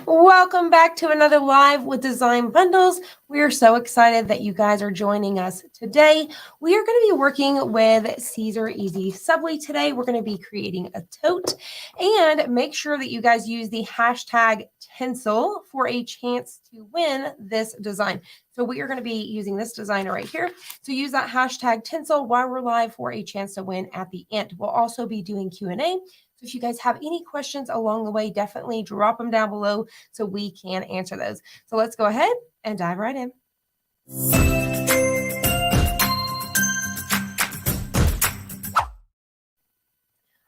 Welcome back to another live with Design Bundles. We are so excited that you guys are joining us today. We are going to be working with Caesar Easy Subly today. We're going to be creating a tote, and make sure that you guys use the hashtag Tinsel for a chance to win this design. So we are going to be using this design right here. So use that hashtag Tinsel while we're live for a chance to win at the end. We'll also be doing Q&A. So if you guys have any questions along the way, definitely drop them down below so we can answer those. So let's go ahead and dive right in.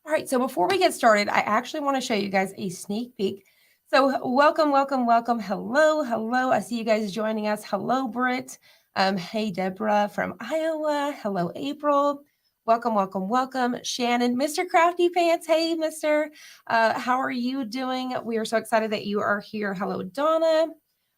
All right, so before we get started, I actually want to show you guys a sneak peek. So welcome. Hello. I see you guys joining us. Hello, Britt. Hey, Deborah from Iowa. Hello, April. Welcome. Shannon, Mr. Crafty Pants. Hey, Mr. How are you doing? We are so excited that you are here. Hello, Donna.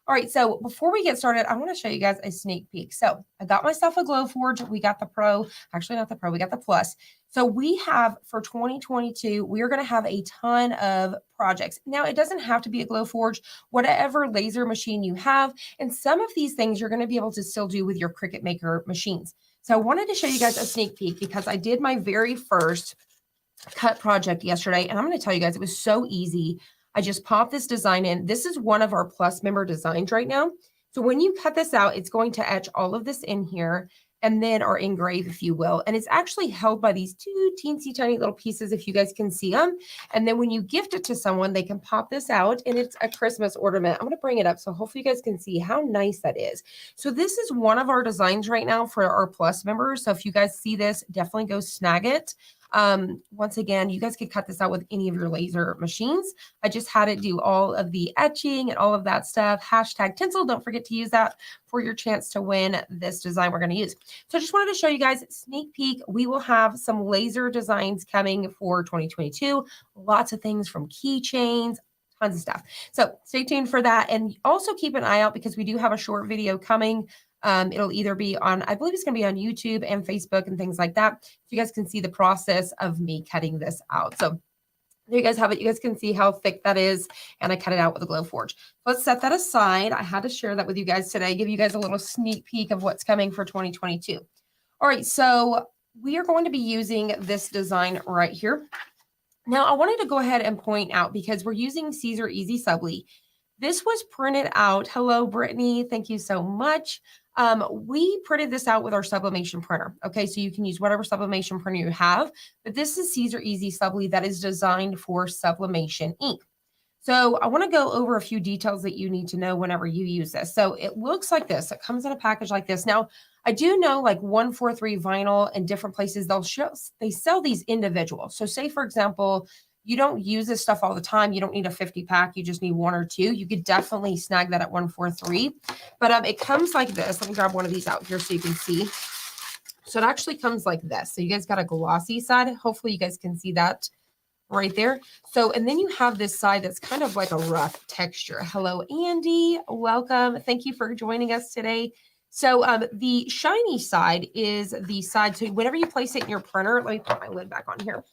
All right, so before we get started, I want to show you guys a sneak peek. So I got myself a Glowforge. We got the Pro, actually not the Pro, we got the Plus. So we have for 2022, we are going to have a ton of projects. Now, it doesn't have to be a Glowforge, whatever laser machine you have. And some of these things you're going to be able to still do with your Cricut Maker machines. So I wanted to show you guys a sneak peek because I did my very first cut project yesterday. And I'm going to tell you guys, it was so easy. I just popped this design in. This is one of our Plus member designs right now. So when you cut this out, it's going to etch all of this in here and then or engrave, if you will. And it's actually held by these two teensy tiny little pieces, if you guys can see them. And then when you gift it to someone, they can pop this out and it's a Christmas ornament. I'm going to bring it up so hopefully you guys can see how nice that is. So this is one of our designs right now for our Plus members. So if you guys see this, definitely go snag it. Once again, you guys could cut this out with any of your laser machines. I just had it do all of the etching and all of that stuff. Hashtag Tinsel. Don't forget to use that for your chance to win this design we're going to use. So I just wanted to show you guys sneak peek. We will have some laser designs coming for 2022. Lots of things from keychains, tons of stuff. So stay tuned for that. And also keep an eye out because we do have a short video coming. It'll either be on, I believe it's going to be on YouTube and Facebook and things like that. So you guys can see the process of me cutting this out. So there you guys have it. You guys can see how thick that is. And I cut it out with a Glowforge. Let's set that aside. I had to share that with you guys today, give you guys a little sneak peek of what's coming for 2022. All right, so we are going to be using this design right here. Now, I wanted to go ahead and point out because we're using Caesar Easy Subly. This was printed out. Hello, Brittany. Thank you so much. We printed this out with our sublimation printer. Okay, so you can use whatever sublimation printer you have, but this is Caesar Easy Subly that is designed for sublimation ink. So I want to go over a few details that you need to know whenever you use this. So it looks like this. It comes in a package like this. Now, I do know like 143 vinyl and different places, they sell these individual. So say, for example, you don't use this stuff all the time. You don't need a 50 pack. You just need one or two. You could definitely snag that at 143. But it comes like this. Let me grab one of these out here so you can see. So it actually comes like this. So you guys got a glossy side. Hopefully you guys can see that right there. So, and then you have this side that's kind of like a rough texture. Hello, Andy. Welcome. Thank you for joining us today. So the shiny side is the side. So whenever you place it in your printer, let me put my lid back on here.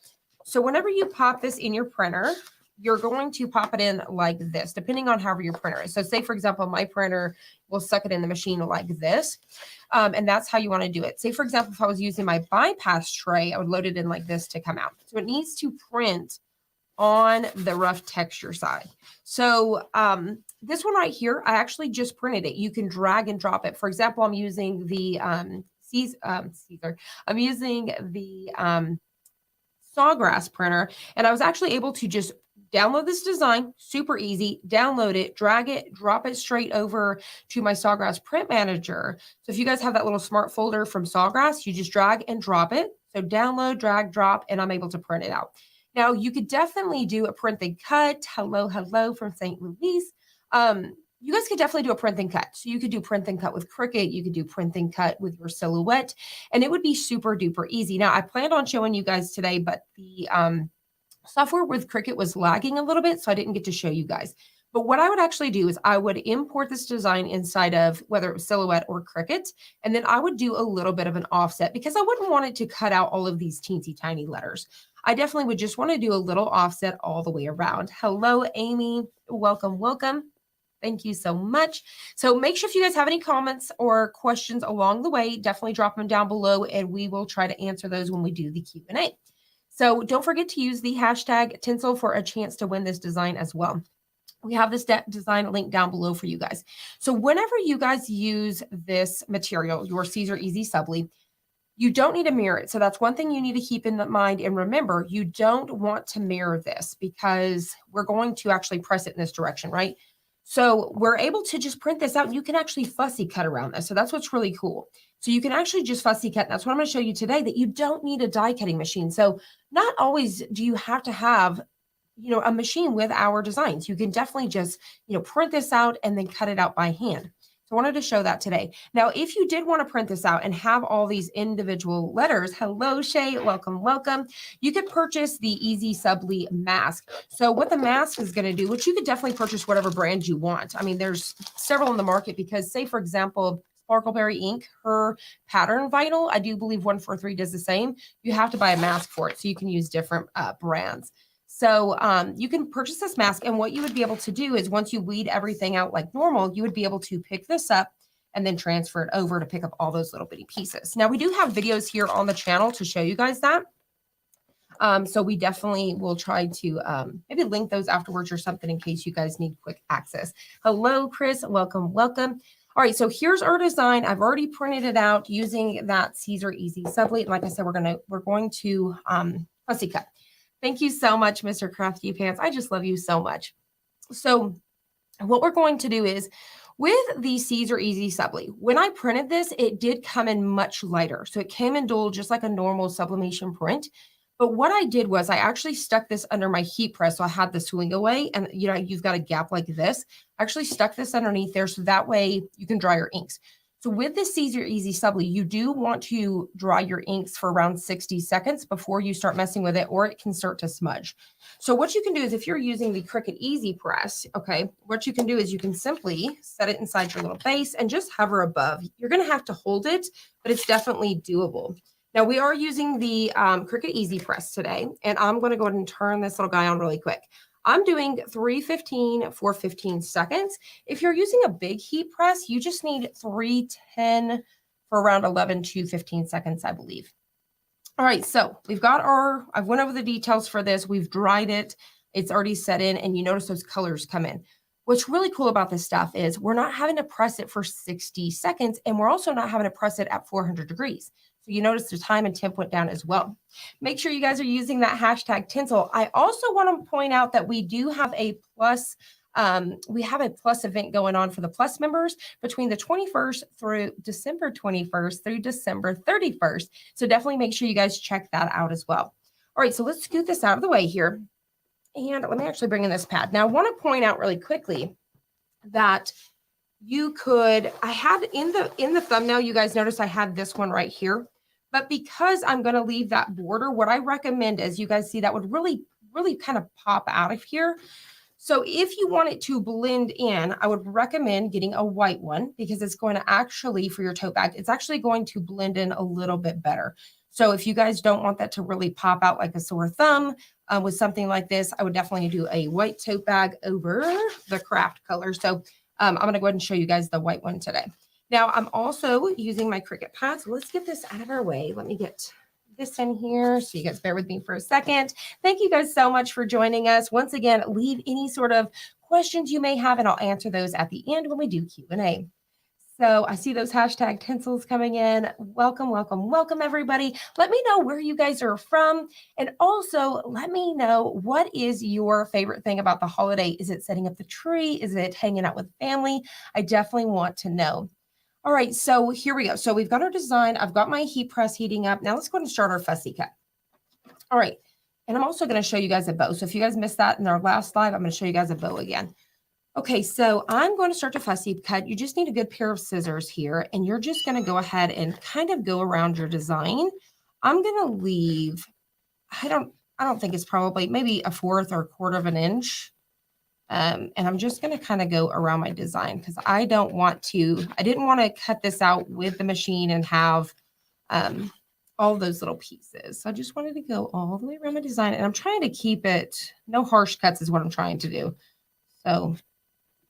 So whenever you pop this in your printer, you're going to pop it in like this, depending on however your printer is. So say, for example, my printer will suck it in the machine like this. And that's how you want to do it. Say, for example, if I was using my bypass tray, I would load it in like this to come out. So it needs to print on the rough texture side. So this one right here, I actually just printed it. You can drag and drop it. For example, I'm using the Caesar. I'm using the Sawgrass printer, and I was actually able to just download this design, super easy, download it, drag it, drop it straight over to my Sawgrass print manager. So if you guys have that little smart folder from Sawgrass, you just drag and drop it. So download, drag, drop, and I'm able to print it out. Now you could definitely do a print and cut. Hello from St. Louis. You guys could definitely do a print and cut. So you could do print and cut with Cricut. You could do print and cut with your Silhouette, and it would be super duper easy. Now I planned on showing you guys today, but the software with Cricut was lagging a little bit, so I didn't get to show you guys. But what I would actually do is I would import this design inside of whether it was Silhouette or Cricut, and then I would do a little bit of an offset because I wouldn't want it to cut out all of these teensy tiny letters. I definitely would just want to do a little offset all the way around. Hello, Amy. Welcome, welcome. Thank you so much. So make sure if you guys have any comments or questions along the way, definitely drop them down below and we will try to answer those when we do the Q&A. So don't forget to use the hashtag Tinsel for a chance to win this design as well. We have this design link down below for you guys. So whenever you guys use this material, your Caesar Easy Subly, you don't need to mirror it. So that's one thing you need to keep in mind. And remember, you don't want to mirror this because we're going to actually press it in this direction, right? So we're able to just print this out and you can actually fussy cut around this. So that's what's really cool. So you can actually just fussy cut. And that's what I'm going to show you today, that you don't need a die cutting machine. So not always do you have to have, a machine with our designs. You can definitely just, print this out and then cut it out by hand. So I wanted to show that today. Now, if you did want to print this out and have all these individual letters, hello, Shay, welcome, welcome. You could purchase the Easy Subly mask. So what the mask is going to do, which you could definitely purchase whatever brand you want. I mean, there's several in the market because say, for example, Sparkleberry Ink, her pattern vinyl, I do believe 143 does the same. You have to buy a mask for it. So you can use different brands. So you can purchase this mask, and what you would be able to do is once you weed everything out like normal, you would be able to pick this up and then transfer it over to pick up all those little bitty pieces. Now, we do have videos here on the channel to show you guys that. So we definitely will try to maybe link those afterwards or something in case you guys need quick access. Hello, Chris. Welcome, welcome. All right, so here's our design. I've already printed it out using that Caesar Easy Subly. And like I said, we're going to fussy cut. Thank you so much, Mr. Crafty Pants. I just love you so much. So what we're going to do is with the Caesar Easy Subly, when I printed this, it did come in much lighter. So it came in dull, just like a normal sublimation print. But what I did was I actually stuck this under my heat press. So I had the swing away and you've got a gap like this. I actually stuck this underneath there so that way you can dry your inks. So with the Caesar Easy Subly, you do want to dry your inks for around 60 seconds before you start messing with it, or it can start to smudge. So what you can do is if you're using the Cricut Easy Press, okay, what you can do is you can simply set it inside your little base and just hover above. You're going to have to hold it, but it's definitely doable. Now we are using the Cricut Easy Press today, and I'm going to go ahead and turn this little guy on really quick. I'm doing 315 for 15 seconds. If you're using a big heat press, you just need 310 for around 11 to 15 seconds, I believe. All right, so we've got I've went over the details for this. We've dried it. It's already set in, and you notice those colors come in. What's really cool about this stuff is we're not having to press it for 60 seconds, and we're also not having to press it at 400 degrees. So you notice the time and temp went down as well. Make sure you guys are using that hashtag Tinsel. I also want to point out that we do have a plus event going on for the Plus members between the 21st through December 21st through December 31st. So definitely make sure you guys check that out as well. All right, so let's scoot this out of the way here. And let me actually bring in this pad. Now I want to point out really quickly that you could, I had in the thumbnail, you guys notice I had this one right here. But because I'm going to leave that border, what I recommend is you guys see that would really, really kind of pop out of here. So if you want it to blend in, I would recommend getting a white one because it's going to actually, for your tote bag, it's actually going to blend in a little bit better. So if you guys don't want that to really pop out like a sore thumb with something like this, I would definitely do a white tote bag over the craft color. So I'm going to go ahead and show you guys the white one today. Now, I'm also using my Cricut pad. So let's get this out of our way. Let me get this in here. So you guys bear with me for a second. Thank you guys so much for joining us. Once again, leave any sort of questions you may have, and I'll answer those at the end when we do Q&A. So I see those hashtag tinsels coming in. Welcome, welcome, welcome, everybody. Let me know where you guys are from. And also let me know, what is your favorite thing about the holiday? Is it setting up the tree? Is it hanging out with family? I definitely want to know. All right, so here we go. So we've got our design. I've got my heat press heating up. Now let's go ahead and start our fussy cut. All right, and I'm also going to show you guys a bow. So if you guys missed that in our last live, I'm going to show you guys a bow again. Okay, so I'm going to start to fussy cut. You just need a good pair of scissors here, and you're just going to go ahead and kind of go around your design. I'm going to leave, I don't think it's probably maybe a fourth or a quarter of an inch. And I'm just going to kind of go around my design because I didn't want to cut this out with the machine and have all those little pieces. So I just wanted to go all the way around my design, and I'm trying to keep it, no harsh cuts is what I'm trying to do. So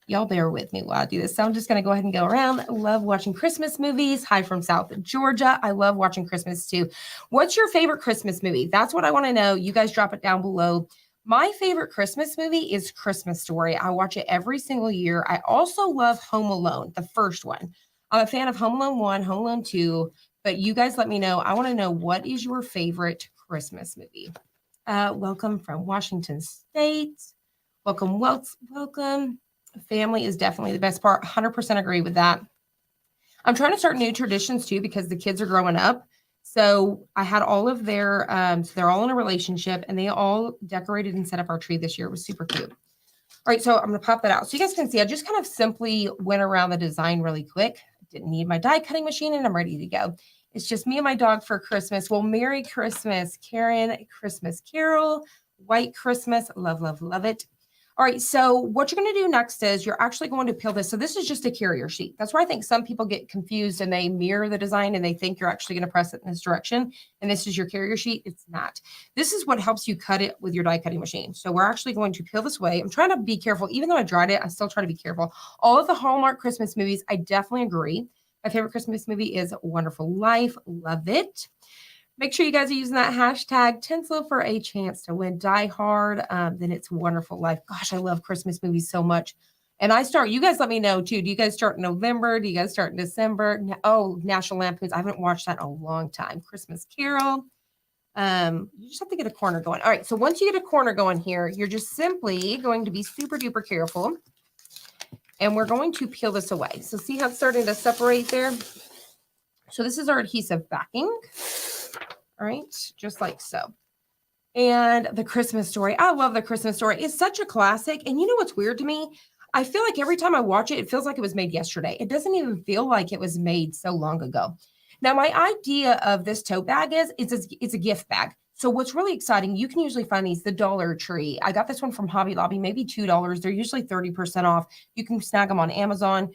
y'all bear with me while I do this. So I'm just going to go ahead and go around. Love watching Christmas movies. Hi from South Georgia. I love watching Christmas too. What's your favorite Christmas movie? That's what I want to know. You guys drop it down below. My favorite Christmas movie is Christmas Story. I watch it every single year. I also love Home Alone, the first one. I'm a fan of Home Alone 1, Home Alone 2, but you guys let me know. I want to know, what is your favorite Christmas movie? Welcome from Washington State. Welcome, welcome. Family is definitely the best part. 100% agree with that. I'm trying to start new traditions too because the kids are growing up. So I had all of their, so they're all in a relationship and they all decorated and set up our tree this year. It was super cute. All right, so I'm going to pop that out. So you guys can see I just kind of simply went around the design really quick. Didn't need my die cutting machine and I'm ready to go. It's just me and my dog for Christmas. Well, Merry Christmas, Karen. Christmas Carol, White Christmas. Love, love, love it. All right, so what you're going to do next is you're actually going to peel this. So this is just a carrier sheet. That's where I think some people get confused and they mirror the design and they think you're actually going to press it in this direction. And this is your carrier sheet. It's not. This is what helps you cut it with your die cutting machine. So we're actually going to peel this away. I'm trying to be careful. Even though I dried it, I still try to be careful. All of the Hallmark Christmas movies, I definitely agree. My favorite Christmas movie is Wonderful Life. Love it. Make sure you guys are using that hashtag Tinsel for a chance to win Die Hard. Then it's Wonderful Life. Gosh, I love Christmas movies so much. And you guys let me know too. Do you guys start in November? Do you guys start in December? Oh, National Lampoons. I haven't watched that in a long time. Christmas Carol. You just have to get a corner going. All right. So once you get a corner going here, you're just simply going to be super duper careful. And we're going to peel this away. So see how it's starting to separate there? So this is our adhesive backing. All right, just like so. And the Christmas Story. I love the Christmas Story. It's such a classic. And you know what's weird to me? I feel like every time I watch it, it feels like it was made yesterday. It doesn't even feel like it was made so long ago. Now, my idea of this tote bag is it's a gift bag. So what's really exciting, you can usually find these, the Dollar Tree. I got this one from Hobby Lobby, maybe $2. They're usually 30% off. You can snag them on Amazon.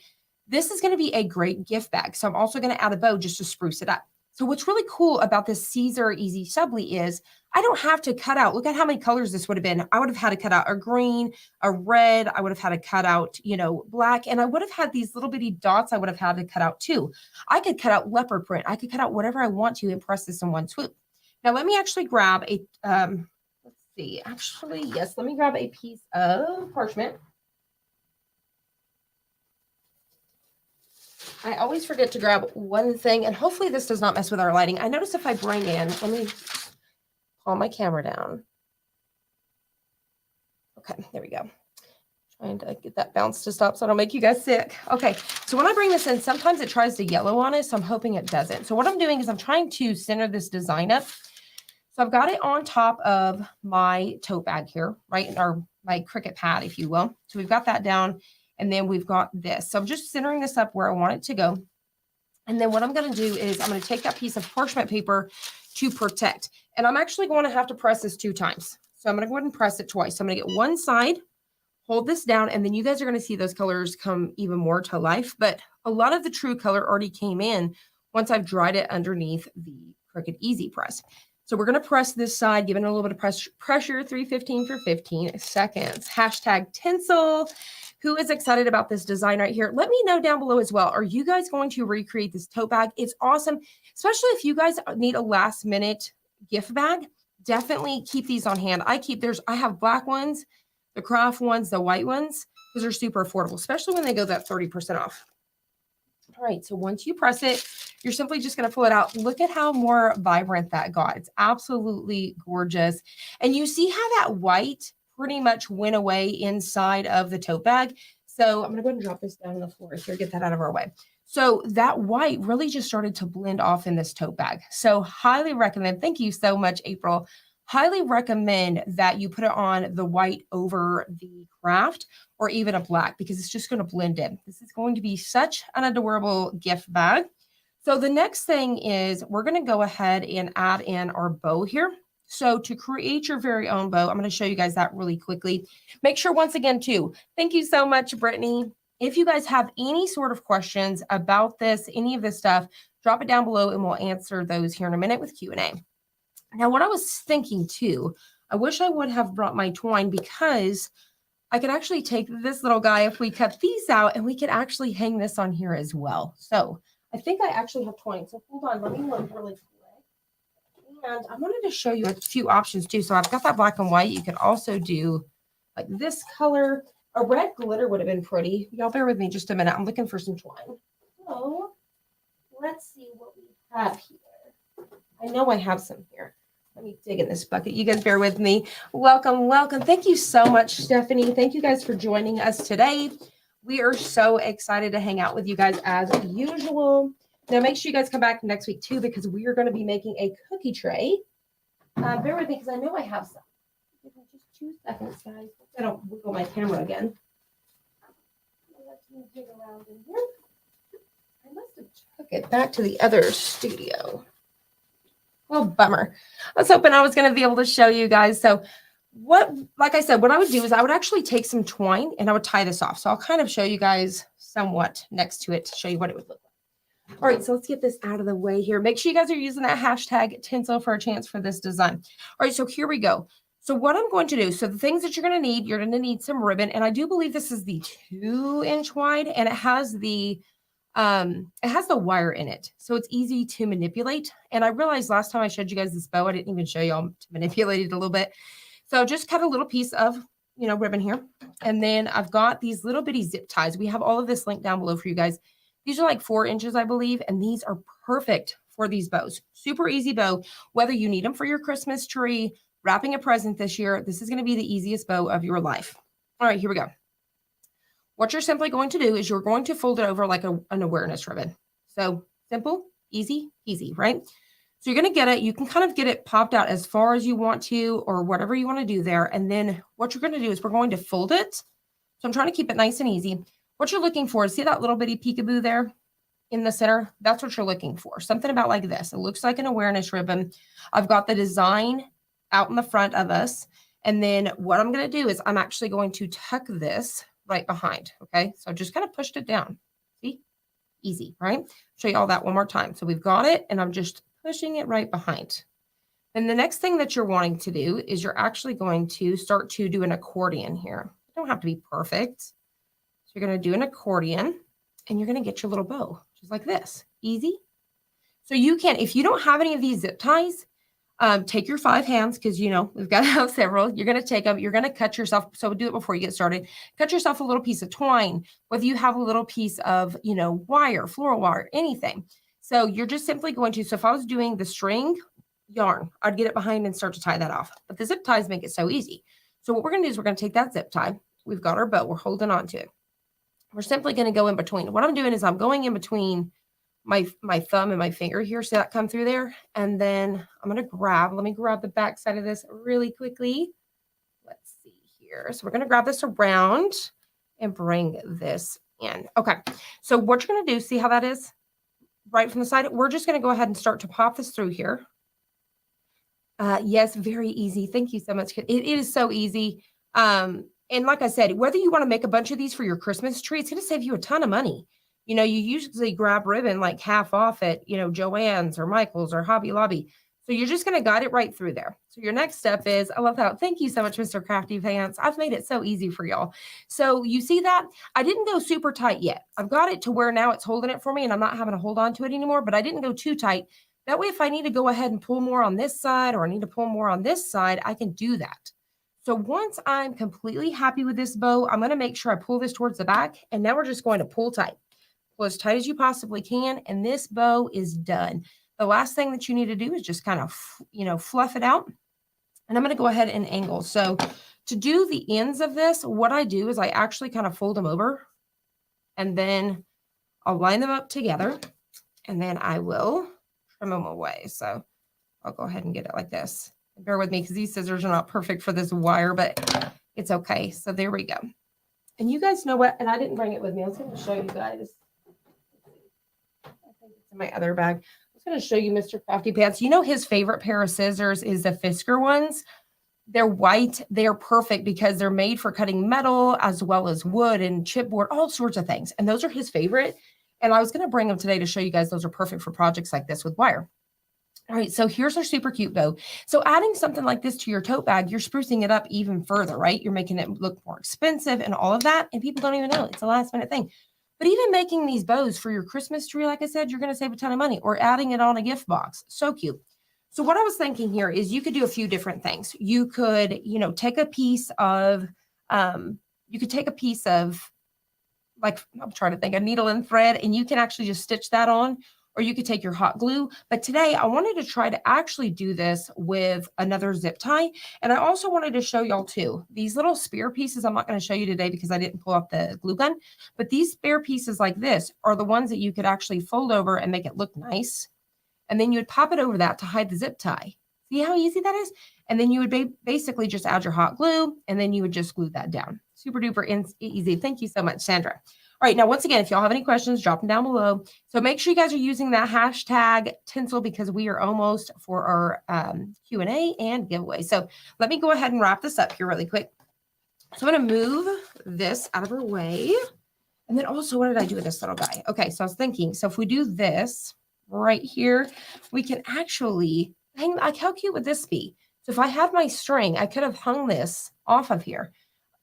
This is going to be a great gift bag. So I'm also going to add a bow just to spruce it up. So what's really cool about this Caesar Easy Subly is I don't have to cut out. Look at how many colors this would have been. I would have had to cut out a green, a red. I would have had to cut out, black. And I would have had these little bitty dots I would have had to cut out too. I could cut out leopard print. I could cut out whatever I want to and press this in one swoop. Now let me actually grab a, yes, let me grab a piece of parchment. I always forget to grab one thing, and hopefully this does not mess with our lighting. I notice if I bring in, let me pull my camera down. Okay, there we go. Trying to get that bounce to stop so I don't make you guys sick. Okay, so when I bring this in, sometimes it tries to yellow on us, so I'm hoping it doesn't. So what I'm doing is I'm trying to center this design up. So I've got it on top of my tote bag here, right? Or my Cricut pad, if you will. So we've got that down. And then we've got this. So I'm just centering this up where I want it to go. And then what I'm going to do is I'm going to take that piece of parchment paper to protect. And I'm actually going to have to press this 2 times. So I'm going to go ahead and press it twice. So I'm going to get one side, hold this down, and then you guys are going to see those colors come even more to life. But a lot of the true color already came in once I've dried it underneath the Cricut Easy Press. So we're going to press this side, giving it a little bit of pressure, 315 for 15 seconds. Hashtag Tinsel. Who is excited about this design right here? Let me know down below as well. Are you guys going to recreate this tote bag? It's awesome, especially if you guys need a last minute gift bag. Definitely keep these on hand. I have black ones, the craft ones, the white ones, because they're super affordable, especially when they go that 30% off. All right, so once you press it, you're simply just going to pull it out. Look at how more vibrant that got. It's absolutely gorgeous. And you see how that white pretty much went away inside of the tote bag. So I'm going to go ahead and drop this down on the floor here, get that out of our way. So that white really just started to blend off in this tote bag. So highly recommend, thank you so much, April. Highly recommend that you put it on the white over the craft or even a black because it's just going to blend in. This is going to be such an adorable gift bag. So the next thing is we're going to go ahead and add in our bow here. So to create your very own bow, I'm going to show you guys that really quickly. Make sure once again too, thank you so much, Brittany. If you guys have any sort of questions about this, any of this stuff, drop it down below and we'll answer those here in a minute with Q&A. Now, what I was thinking too, I wish I would have brought my twine because I could actually take this little guy if we cut these out and we could actually hang this on here as well. So I think I actually have twine. So hold on, let me look really quick. And I wanted to show you a few options too. So I've got that black and white. You could also do like this color. A red glitter would have been pretty. Y'all bear with me just a minute. I'm looking for some twine. So let's see what we have here. I know I have some here. Let me dig in this bucket. You guys bear with me. Welcome, welcome. Thank you so much, Stephanie. Thank you guys for joining us today. We are so excited to hang out with you guys as usual. Now, make sure you guys come back next week too, because we are going to be making a cookie tray. Bear with me because I know I have some. Give me just 2 seconds, guys. I don't wiggle my camera again. Let me dig around in here. I must have took it back to the other studio. Oh, bummer. I was hoping I was going to be able to show you guys. So like I said, what I would do is I would actually take some twine and I would tie this off. So I'll kind of show you guys somewhat next to it to show you what it would look like. All right, so let's get this out of the way here. Make sure you guys are using that hashtag tinsel for a chance for this design. All right, so here we go. So what I'm going to do, so the things that you're going to need some ribbon. And I do believe this is the 2-inch wide and it has the wire in it, so it's easy to manipulate. And I realized last time I showed you guys this bow, I didn't even show y'all to manipulate it a little bit. So just cut a little piece of, ribbon here. And then I've got these little bitty zip ties. We have all of this linked down below for you guys. These are like 4 inches, I believe. And these are perfect for these bows. Super easy bow, whether you need them for your Christmas tree, wrapping a present this year. This is going to be the easiest bow of your life. All right, here we go. What you're simply going to do is you're going to fold it over like an awareness ribbon. So simple, easy, right? So you're going to get it. You can kind of get it popped out as far as you want to or whatever you want to do there. And then what you're going to do is we're going to fold it. So I'm trying to keep it nice and easy. What you're looking for is see that little bitty peekaboo there in the center? That's what you're looking for. Something about like this. It looks like an awareness ribbon. I've got the design out in the front of us. And then what I'm going to do is I'm actually going to tuck this right behind. Okay. So I just kind of pushed it down. See? Easy, right? Show you all that one more time. So we've got it and I'm just pushing it right behind. And the next thing that you're wanting to do is you're actually going to start to do an accordion here. You don't have to be perfect. So you're going to do an accordion and you're going to get your little bow just like this. Easy. So you can, if you don't have any of these zip ties, take your 5 hands because, we've got to have several. You're going to take them. You're going to cut yourself. So do it before you get started. Cut yourself a little piece of twine, whether you have a little piece of, wire, floral wire, anything. So you're just simply going to, so if I was doing the string yarn, I'd get it behind and start to tie that off. But the zip ties make it so easy. So what we're going to do is we're going to take that zip tie. We've got our bow. We're holding on to it. We're simply going to go in between. What I'm doing is I'm going in between my thumb and my finger here. See that come through there? And then I'm going to let me grab the back side of this really quickly. Let's see here. So we're going to grab this around and bring this in. Okay. So what you're going to do, see how that is right from the side? We're just going to go ahead and start to pop this through here. Yes, very easy. Thank you so much. It is so easy. And like I said, whether you want to make a bunch of these for your Christmas tree, it's going to save you a ton of money. You usually grab ribbon like half off at, Joann's or Michael's or Hobby Lobby. So you're just going to guide it right through there. So your next step is, I love that. Thank you so much, Mr. Crafty Pants. I've made it so easy for y'all. So you see that? I didn't go super tight yet. I've got it to where now it's holding it for me and I'm not having to hold on to it anymore, but I didn't go too tight. That way, if I need to go ahead and pull more on this side or I need to pull more on this side, I can do that. So once I'm completely happy with this bow, I'm going to make sure I pull this towards the back. And now we're just going to pull tight. Pull as tight as you possibly can. And this bow is done. The last thing that you need to do is just kind of, fluff it out. And I'm going to go ahead and angle. So to do the ends of this, what I do is I actually kind of fold them over. And then I'll line them up together. And then I will trim them away. So I'll go ahead and get it like this. Bear with me because these scissors are not perfect for this wire, but it's okay. So there we go. And you guys know what? And I didn't bring it with me. I was going to show you guys. I think it's in my other bag. I was going to show you Mr. Crafty Pants. His favorite pair of scissors is the Fisker ones. They're white. They're perfect because they're made for cutting metal as well as wood and chipboard, all sorts of things. And those are his favorite. And I was going to bring them today to show you guys those are perfect for projects like this with wire. All right, so here's our super cute bow. So adding something like this to your tote bag, you're sprucing it up even further, right? You're making it look more expensive and all of that, and people don't even know. It's a last minute thing. But even making these bows for your Christmas tree, like I said, you're going to save a ton of money, or adding it on a gift box. So cute. So what I was thinking here is you could do a few different things. You could, take a piece of, like, I'm trying to think, a needle and thread, and you can actually just stitch that on, or you could take your hot glue. But today I wanted to try to actually do this with another zip tie. And I also wanted to show y'all too, these little spare pieces. I'm not going to show you today because I didn't pull out the glue gun, but these spare pieces like this are the ones that you could actually fold over and make it look nice. And then you would pop it over that to hide the zip tie. See how easy that is? And then you would basically just add your hot glue, and then you would just glue that down. Super duper easy. Thank you so much, Sandra. All right, now once again, if y'all have any questions, drop them down below. So make sure you guys are using that hashtag Tinsel because we are almost for our Q&A and giveaway. So let me go ahead and wrap this up here really quick. So I'm going to move this out of our way. And then also, what did I do with this little guy? Okay, so I was thinking, so if we do this right here, we can actually hang, like, how cute would this be? So if I had my string, I could have hung this off of here.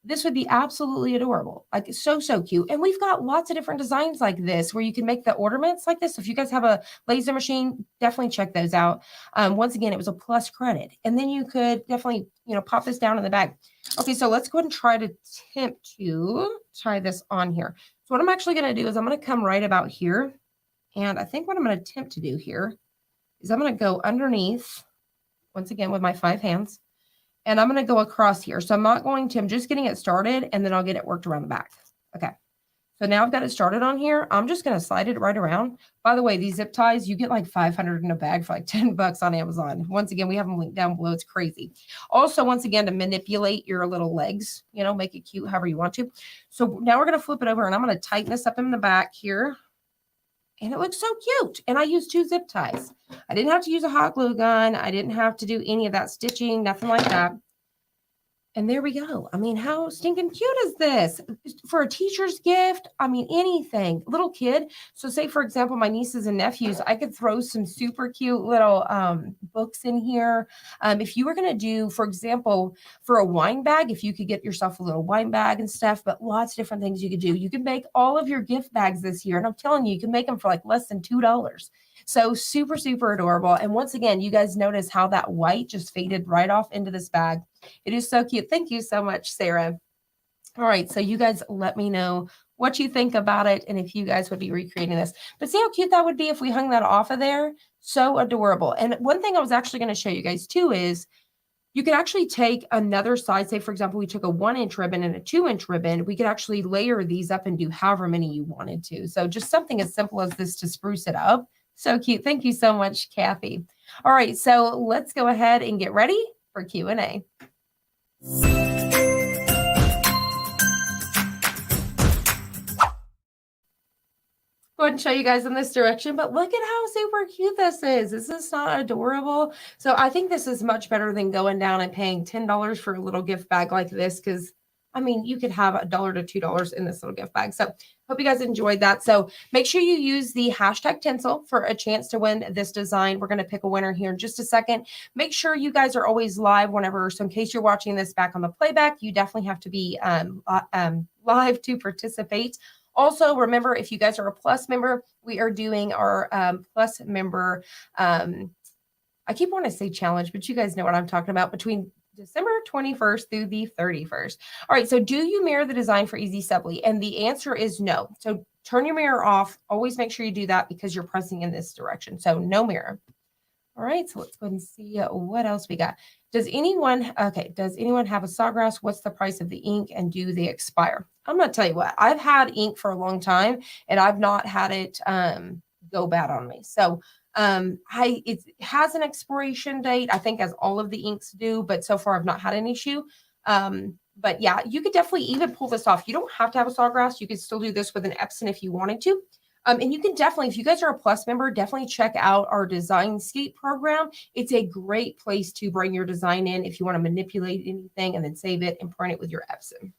This would be absolutely adorable. Like, so cute. And we've got lots of different designs like this where you can make the ornaments like this. So if you guys have a laser machine, definitely check those out. Once again, it was a plus credit. And then you could definitely, pop this down in the bag. Okay, so let's go ahead and try to attempt to tie this on here. So what I'm actually going to do is I'm going to come right about here. And I think what I'm going to attempt to do here is I'm going to go underneath, once again, with my 5 hands. And I'm going to go across here. So I'm just getting it started, and then I'll get it worked around the back. Okay. So now I've got it started on here. I'm just going to slide it right around. By the way, these zip ties, you get like 500 in a bag for like $10 on Amazon. Once again, we have them linked down below. It's crazy. Also, once again, to manipulate your little legs, make it cute however you want to. So now we're going to flip it over, and I'm going to tighten this up in the back here. And it looks so cute. And I used 2 zip ties. I didn't have to use a hot glue gun. I didn't have to do any of that stitching, nothing like that. And there we go. I mean, how stinking cute is this? For a teacher's gift, I mean, anything. Little kid. So say, for example, my nieces and nephews, I could throw some super cute little books in here. If you were going to do, for example, for a wine bag, if you could get yourself a little wine bag and stuff, but lots of different things you could do. You can make all of your gift bags this year. And I'm telling you, you can make them for like less than $2. So super adorable. And once again, you guys notice how that white just faded right off into this bag. It is so cute. Thank you so much, Sarah. All right. So you guys let me know what you think about it and if you guys would be recreating this. But see how cute that would be if we hung that off of there? So adorable. And one thing I was actually going to show you guys too is you could actually take another size. Say, for example, we took a 1-inch ribbon and a 2-inch ribbon. We could actually layer these up and do however many you wanted to. So just something as simple as this to spruce it up. So cute. Thank you so much, Kathy. All right. So let's go ahead and get ready for Q&A. Go ahead and show you guys in this direction, but look at how super cute this is. Is this not adorable? So I think this is much better than going down and paying $10 for a little gift bag like this, because I mean, you could have $1 to $2 in this little gift bag. So hope you guys enjoyed that. So make sure you use the hashtag Tinsel for a chance to win this design. We're going to pick a winner here in just a second. Make sure you guys are always live whenever. So in case you're watching this back on the playback, you definitely have to be live to participate. Also, remember, if you guys are a Plus member, we are doing our Plus member, I keep wanting to say challenge, but you guys know what I'm talking about, between December 21st through the 31st. All right, so do you mirror the design for Easy Supply? And the answer is no. So turn your mirror off. Always make sure you do that because you're pressing in this direction. So no mirror. All right, so let's go ahead and see what else we got. Does anyone have a Sawgrass? What's the price of the ink and do they expire? I'm going to tell you what, I've had ink for a long time and I've not had it go bad on me. So it has an expiration date, I think, as all of the inks do, but so far I've not had an issue. But yeah, you could definitely even pull this off. You don't have to have a Sawgrass. You could still do this with an Epson if you wanted to. And you can definitely, if you guys are a Plus member, definitely check out our Designscape program. It's a great place to bring your design in if you want to manipulate anything and then save it and print it with your Epson.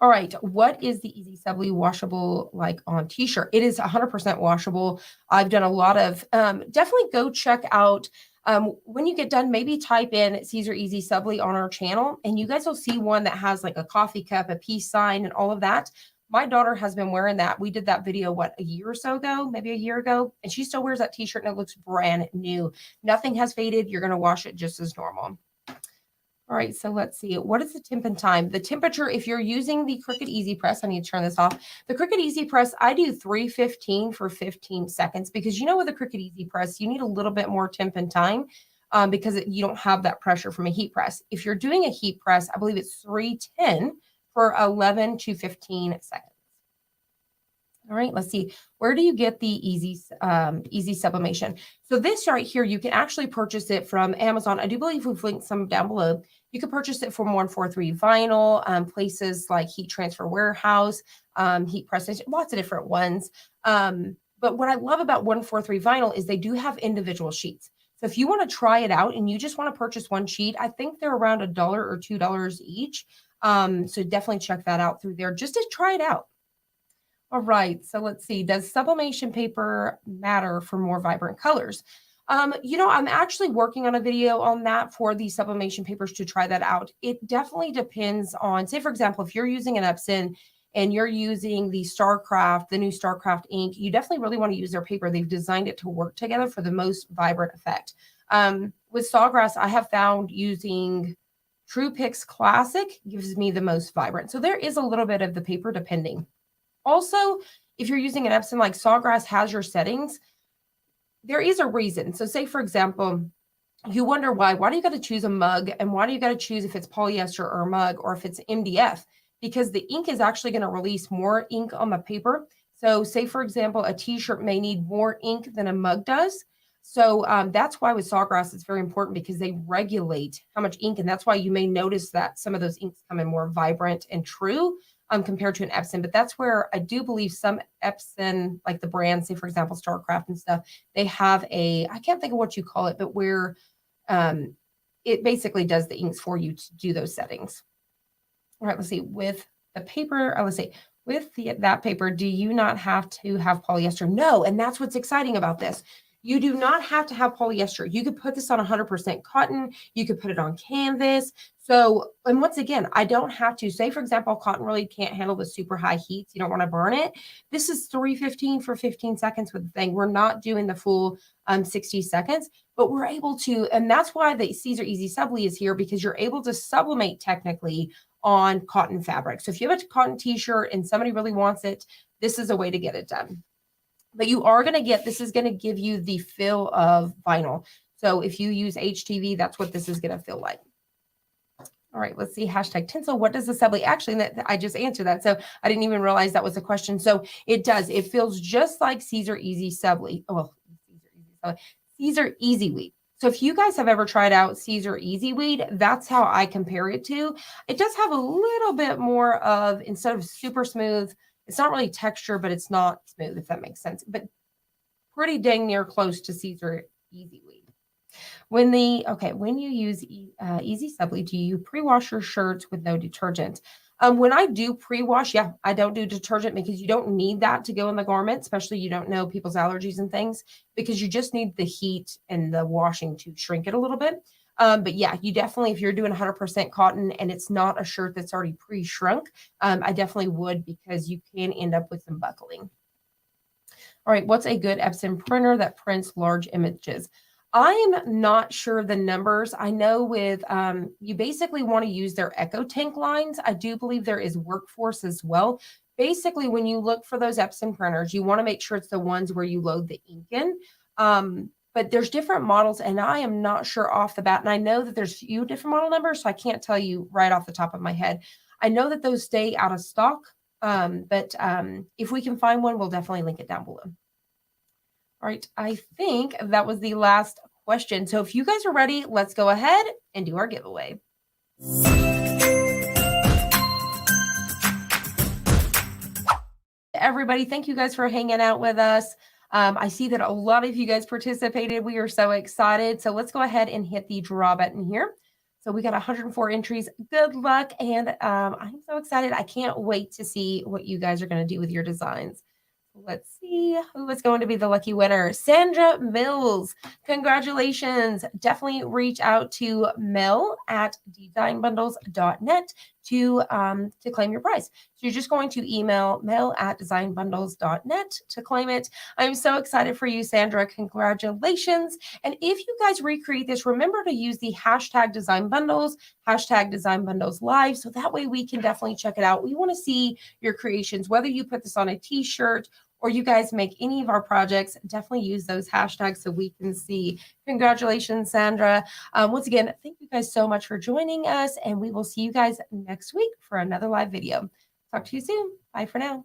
All right, what is the Easy Subly washable like on t-shirt? It is 100% washable. I've done a lot of, definitely go check out, when you get done, maybe type in Caesar Easy Subly on our channel, and you guys will see one that has like a coffee cup, a peace sign, and all of that. My daughter has been wearing that. We did that video, what, a year or so ago, maybe a year ago, and she still wears that t-shirt and it looks brand new. Nothing has faded. You're going to wash it just as normal. All right, so let's see. What is the temp and time? The temperature, if you're using the Cricut Easy Press, I need to turn this off. The Cricut Easy Press, I do 315 for 15 seconds because you know with the Cricut Easy Press, you need a little bit more temp and time because you don't have that pressure from a heat press. If you're doing a heat press, I believe it's 310 for 11 to 15 seconds. All right, let's see. Where do you get the Easy Sublimation? So this right here, you can actually purchase it from Amazon. I do believe we've linked some down below. You can purchase it from 143 Vinyl, places like Heat Transfer Warehouse, Heat Press, lots of different ones. But what I love about 143 Vinyl is they do have individual sheets. So if you want to try it out and you just want to purchase one sheet, I think they're around $1 or $2 each. So definitely check that out through there just to try it out. All right, so let's see. Does sublimation paper matter for more vibrant colors? You know, I'm actually working on a video on that for the sublimation papers to try that out. It definitely depends on, say, for example, if you're using an Epson and you're using the StarCraft, the new StarCraft ink, you definitely really want to use their paper. They've designed it to work together for the most vibrant effect. With Sawgrass, I have found using TruePix Classic gives me the most vibrant. So there is a little bit of the paper depending. Also, if you're using an Epson like Sawgrass has your settings, there is a reason. So say, for example, you wonder why do you got to choose a mug and why do you got to choose if it's polyester or a mug or if it's MDF? Because the ink is actually going to release more ink on the paper. So say, for example, a t-shirt may need more ink than a mug does. So that's why with Sawgrass, it's very important because they regulate how much ink. And that's why you may notice that some of those inks come in more vibrant and true compared to an Epson. But that's where I do believe some Epson, like the brand, say, for example, StarCraft and stuff, they have I can't think of what you call it, but where it basically does the inks for you to do those settings. All right, let's see. With the paper, let's see. With that paper, do you not have to have polyester? No, and that's what's exciting about this. You do not have to have polyester. You could put this on 100% cotton. You could put it on canvas. So, and once again, I don't have to say, for example, cotton really can't handle the super high heats. You don't want to burn it. This is 315 for 15 seconds with the thing. We're not doing the full 60 seconds, but we're able to, and that's why the Caesar Easy Subly is here because you're able to sublimate technically on cotton fabric. So if you have a cotton t-shirt and somebody really wants it, this is a way to get it done. But you are going to get, this is going to give you the feel of vinyl. So if you use HTV, that's what this is going to feel like. All right, let's see. Hashtag Tinsel. What does the Subly? Actually, I just answered that. So I didn't even realize that was a question. So it does. It feels just like Caesar Easy Subly. Oh, well, Caesar Easy Weed. So if you guys have ever tried out Caesar Easy Weed, that's how I compare it to. It does have a little bit more of, instead of super smooth, it's not really texture, but it's not smooth, if that makes sense. But pretty dang near close to Caesar Easy Weed. When you use Easy Subly, do you pre-wash your shirts with no detergent? When I do pre-wash, yeah, I don't do detergent because you don't need that to go in the garment, especially you don't know people's allergies and things, because you just need the heat and the washing to shrink it a little bit. But yeah, you definitely, if you're doing 100% cotton and it's not a shirt that's already pre-shrunk, I definitely would because you can end up with some buckling. All right, what's a good Epson printer that prints large images? I'm not sure the numbers. I know with, you basically want to use their EcoTank lines. I do believe there is Workforce as well. Basically, when you look for those Epson printers, you want to make sure it's the ones where you load the ink in. But there's different models, and I am not sure off the bat. And I know that there's a few different model numbers, so I can't tell you right off the top of my head. I know that those stay out of stock, but if we can find one, we'll definitely link it down below. All right, I think that was the last question. So if you guys are ready, let's go ahead and do our giveaway. Everybody, thank you guys for hanging out with us. I see that a lot of you guys participated. We are so excited. So let's go ahead and hit the draw button here. So we got 104 entries. Good luck. And I'm so excited. I can't wait to see what you guys are going to do with your designs. Let's see who is going to be the lucky winner. Sandra Mills. Congratulations. Definitely reach out to Mel at designbundles.net to claim your prize. So you're just going to email Mel at designbundles.net to claim it. I'm so excited for you, Sandra. Congratulations. And if you guys recreate this, remember to use the hashtag Design Bundles, hashtag Design Bundles Live. So that way we can definitely check it out. We want to see your creations, whether you put this on a t-shirt or you guys make any of our projects, definitely use those hashtags so we can see. Congratulations, Sandra. Once again, thank you guys so much for joining us, and we will see you guys next week for another live video. Talk to you soon. Bye for now.